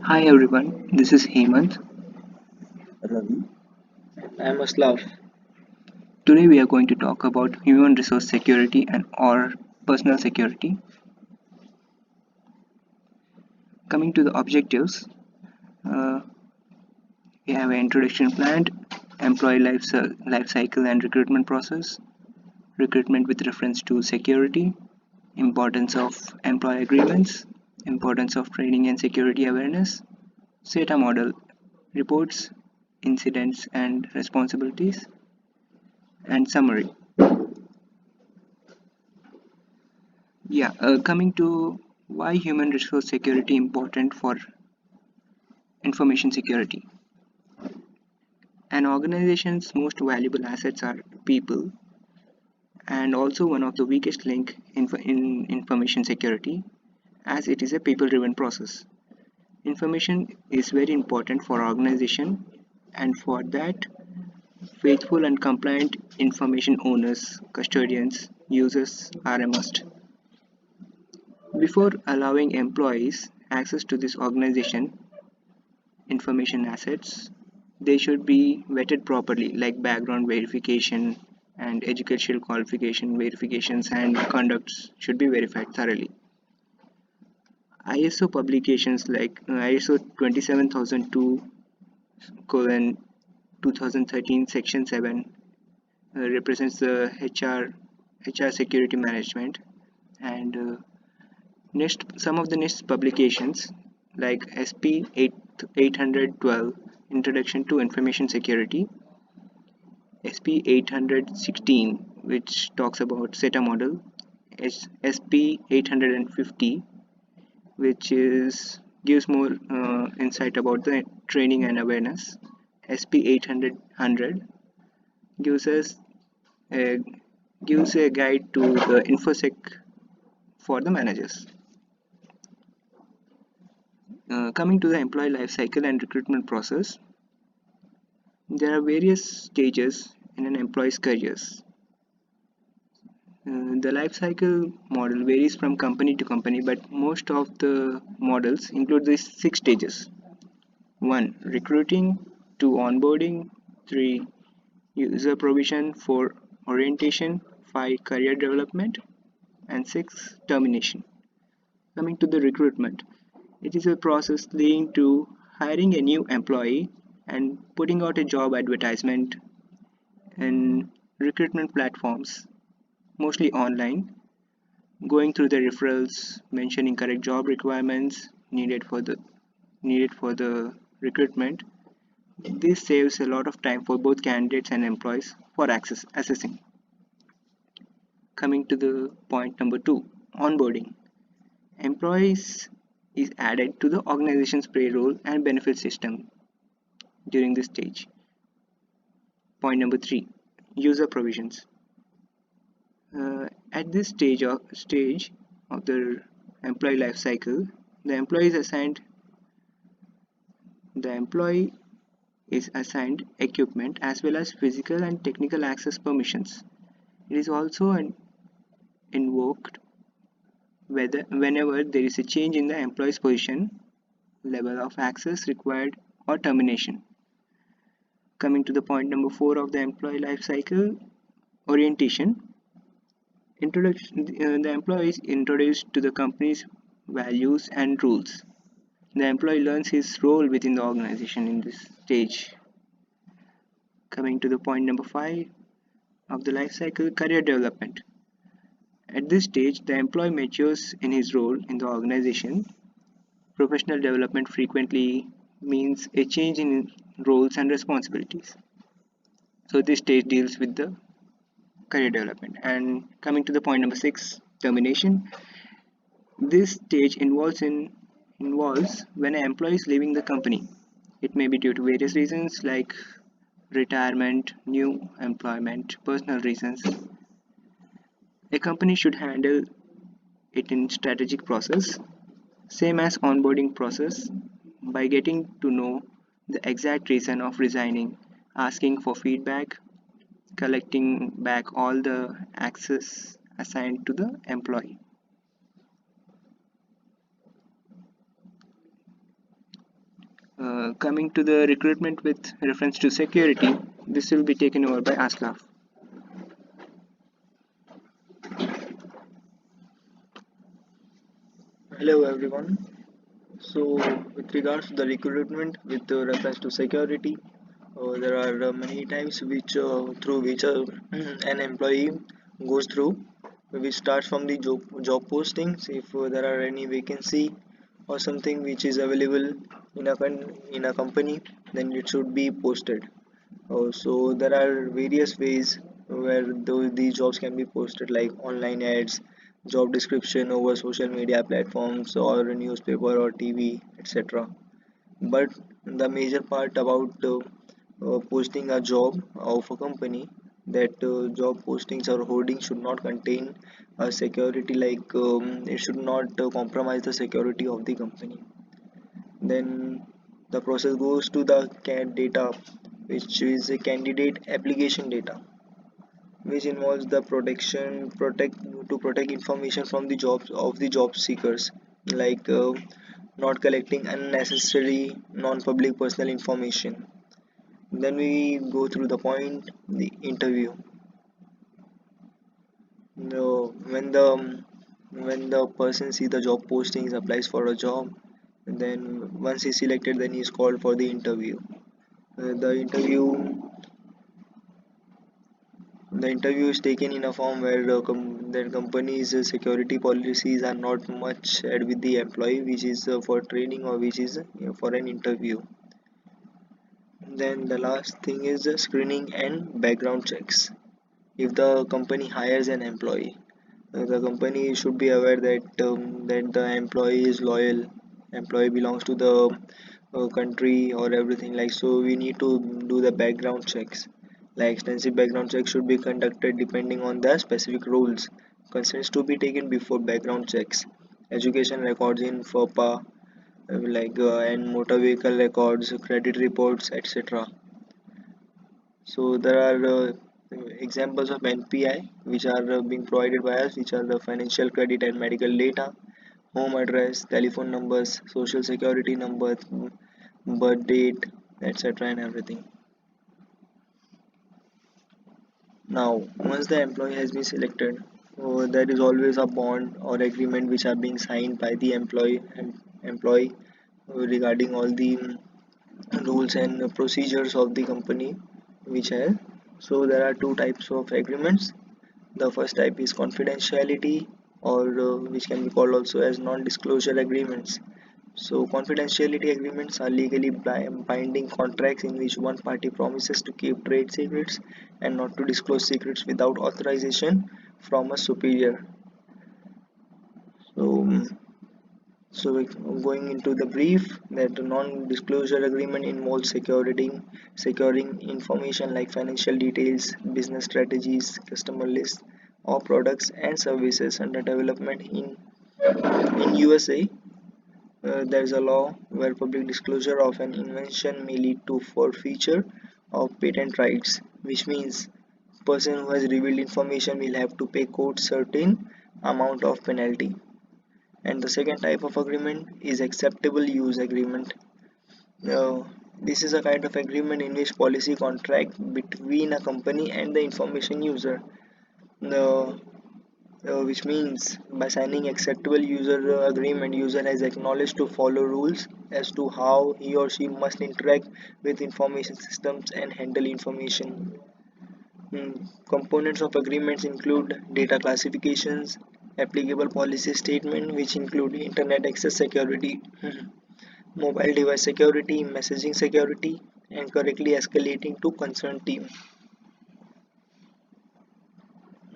Hi everyone, this is Hemanth. Ravi. I'm Aslaf. Today we are going to talk about human resource security and or personal security. Coming to the objectives, uh, we have an introduction planned, employee life cycle and recruitment process, recruitment with reference to security, importance of employee agreements, importance of training and security awareness, SETA model, reports, incidents and responsibilities, and summary. Coming to why human resource security important for information security. An organization's most valuable assets are people, and also one of the weakest link in information security, as it is a people-driven process. Information is very important for organization, and for that, faithful and compliant information owners, custodians, users are a must. Before allowing employees access to this organization information assets, they should be vetted properly, like background verification and educational qualification verifications and conducts should be verified thoroughly. ISO publications like ISO 27002 colon 2013 section 7 represents the HR security management, and next some of the next publications like SP 812 Introduction to Information Security, SP 816 which talks about SETA model, SP 850 which is gives more insight about the training and awareness, SP 800 gives us a, gives a guide to the infosec for the managers. Coming to the employee life cycle and recruitment process, there are various stages in an employee's careers. The life cycle model varies from company to company, but most of the models include these 6 stages. 1. Recruiting. 2. Onboarding. 3. User provision. 4. Orientation. 5. Career development. And 6. Termination. Coming to the recruitment, it is a process leading to hiring a new employee and putting out a job advertisement in recruitment platforms, mostly online, going through the referrals, mentioning correct job requirements needed for the recruitment. This saves a lot of time for both candidates and employees for assessing. Coming to the point number 2, onboarding. Employees is added to the organization's payroll and benefit system during this stage. Point number 3, user provisions. At this stage of the employee life cycle, the employee is assigned equipment as well as physical and technical access permissions. It is also invoked whenever there is a change in the employee's position, level of access required, or termination. Coming to the point number 4 of the employee life cycle, orientation. The employee is introduced to the company's values and rules. The employee learns his role within the organization in this stage. Coming to the point number 5 of the life cycle, career development. At this stage, the employee matures in his role in the organization. Professional development frequently means a change in roles and responsibilities. So this stage deals with the career development. And coming to the point number 6, termination. This stage involves when an employee is leaving the company. It may be due to various reasons like retirement, new employment, personal reasons. A company should handle it in strategic process, same as onboarding process, by getting to know the exact reason of resigning, asking for feedback, collecting back all the access assigned to the employee. Coming to the recruitment with reference to security, this will be taken over by Aslaf. Hello everyone. So, with regards to the recruitment with reference to security, there are many times which through which an employee goes through, which starts from the job postings. If there are any vacancy or something which is available in a company, then it should be posted. So there are various ways where these jobs can be posted, like online ads, job description over social media platforms or a newspaper or TV, etc. But the major part about posting a job of a company, that job postings or hoardings should not contain a security, like it should not compromise the security of the company. Then the process goes to the CAD data, which is a candidate application data, which involves the protect information from the jobs of the job seekers, like not collecting unnecessary non-public personal information. Then we go through the point, the interview. When the person see the job postings, applies for a job, and then once he's selected, then he's called for the interview. The interview is taken in a form where the company's security policies are not much shared with the employee, which is for training or which is for an interview. Then the last thing is screening and background checks. If the company hires an employee, the company should be aware that the employee is loyal, employee belongs to the country or everything, like, so we need to do the background checks. Like, extensive background checks should be conducted depending on the specific rules. Consents to be taken before background checks. Education records in FERPA, and motor vehicle records, credit reports, etc. So there are examples of NPI which are being provided by us, which are the financial, credit and medical data, home address, telephone numbers, social security numbers, birth date, etc. and everything. Now, once the employee has been selected, there is always a bond or agreement which are being signed by the employee regarding all the rules and procedures of the company which has. So there are two types of agreements. The first type is confidentiality, or which can be called also as non-disclosure agreements. So confidentiality agreements are legally binding contracts in which one party promises to keep trade secrets and not to disclose secrets without authorization from a superior. So, going into the brief, that the non-disclosure agreement involves securing information like financial details, business strategies, customer lists, or products and services under development. In USA, there is a law where public disclosure of an invention may lead to forfeiture of patent rights, which means person who has revealed information will have to pay court certain amount of penalty. And the second type of agreement is acceptable use agreement. Uh, this is a kind of agreement in which policy contract between a company and the information user. Uh, which means by signing acceptable user agreement, user has acknowledged to follow rules as to how he or she must interact with information systems and handle information. Components of agreements include data classifications, applicable policy statement which include internet access security, mobile device security, messaging security, and correctly escalating to concerned team.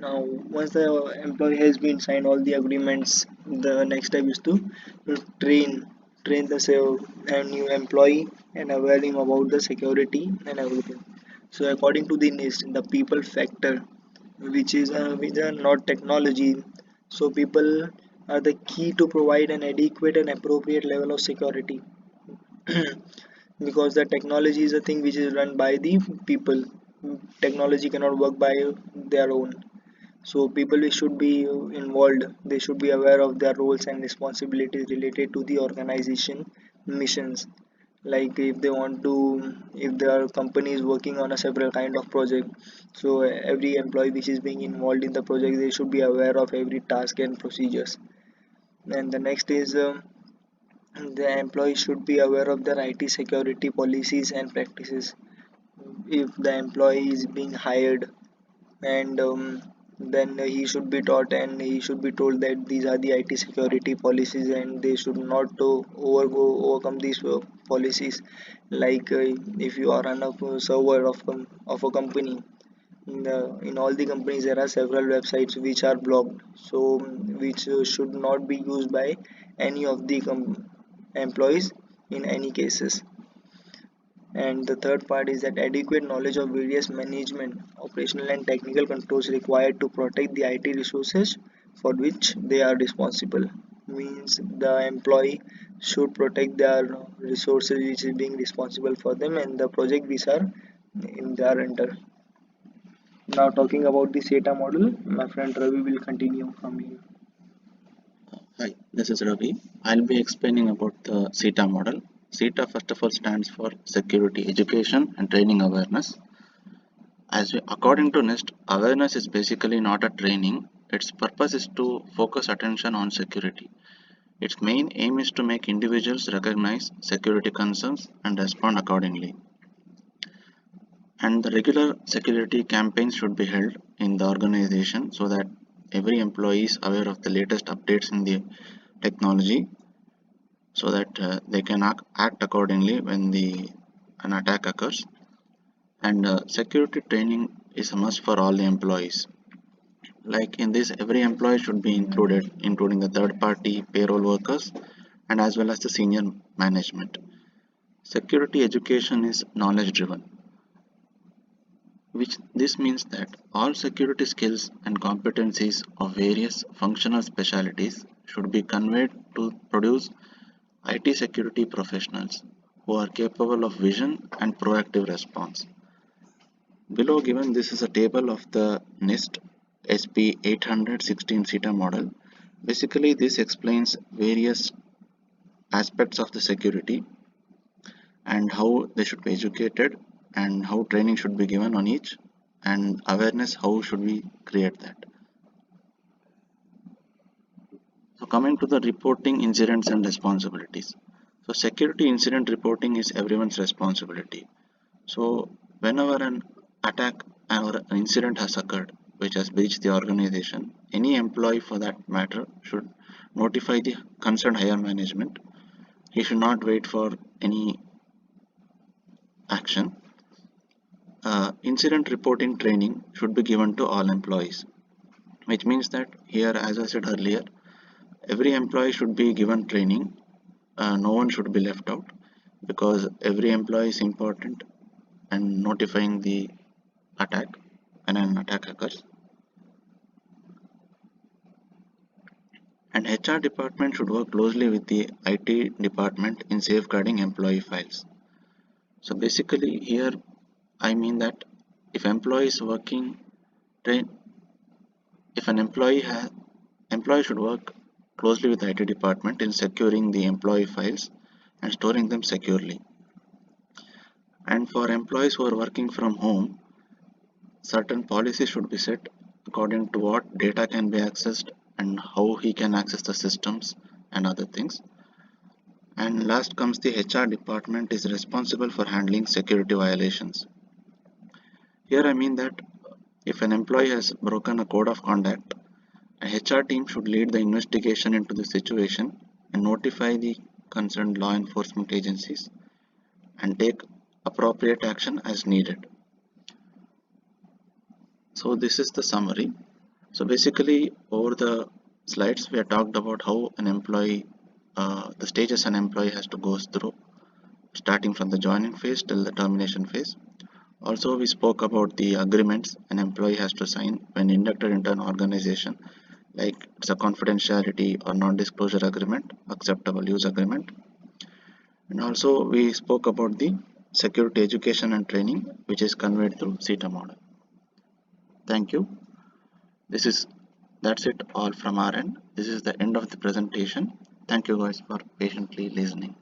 Now, once the employee has been signed all the agreements, the next step is to train train the new employee and aware him about the security and everything. So, according to the NIST, the people factor, which are not technology, so people are the key to provide an adequate and appropriate level of security. Because the technology is a thing which is run by the people. Technology cannot work by their own, so people should be involved. They should be aware of their roles and responsibilities related to the organization missions. Like if their company is working on a several kind of project, so every employee which is being involved in the project, they should be aware of every task and procedures. And the next is the employee should be aware of their IT security policies and practices. If the employee is being hired, and then he should be taught and he should be told that these are the IT security policies and they should not overcome these policies. Like if you are on a server of a company, in all the companies there are several websites which are blocked, so which should not be used by any of the employees in any cases. And the third part is that adequate knowledge of various management, operational and technical controls required to protect the IT resources for which they are responsible. Means the employee should protect their resources which is being responsible for them and the project which are in their under. Now talking about the SETA model, my friend Ravi will continue from here. Hi, this is Ravi. I'll be explaining about the SETA model. SETA first of all stands for Security Education and Training Awareness. According to NIST, awareness is basically not a training. Its purpose is to focus attention on security. Its main aim is to make individuals recognize security concerns and respond accordingly. And the regular security campaigns should be held in the organization so that every employee is aware of the latest updates in the technology so that they can act accordingly when an attack occurs. And security training is a must for all the employees. Like in this, every employee should be included, including the third party payroll workers and as well as the senior management. Security education is knowledge driven, which this means that all security skills and competencies of various functional specialties should be conveyed to produce IT security professionals who are capable of vision and proactive response. Below given this is a table of the NIST SP 816 SETA model. Basically this explains various aspects of the security and how they should be educated and how training should be given on each and awareness how should we create that. So coming to the reporting incidents and responsibilities. So security incident reporting is everyone's responsibility. So whenever an attack or an incident has occurred which has breached the organization, any employee for that matter should notify the concerned higher management. He should not wait for any action. Incident reporting training should be given to all employees, which means that here, as I said earlier, every employee should be given training. No one should be left out because every employee is important and notifying the attack when an attack occurs. And HR department should work closely with the IT department in safeguarding employee files. So basically here I mean that if employee is working train if an employee should work closely with IT department in securing the employee files and storing them securely. And for employees who are working from home, certain policies should be set according to what data can be accessed and how he can access the systems and other things. And last comes the HR department is responsible for handling security violations. Here I mean that if an employee has broken a code of conduct, a HR team should lead the investigation into the situation and notify the concerned law enforcement agencies and take appropriate action as needed. So this is the summary. So basically over the slides we have talked about how an employee, the stages an employee has to go through starting from the joining phase till the termination phase. Also we spoke about the agreements an employee has to sign when inducted into an organization, like it's a confidentiality or non-disclosure agreement, acceptable use agreement. And also we spoke about the security education and training which is conveyed through SETA model. Thank you. That's it all from our end. This is the end of the presentation. Thank you guys for patiently listening.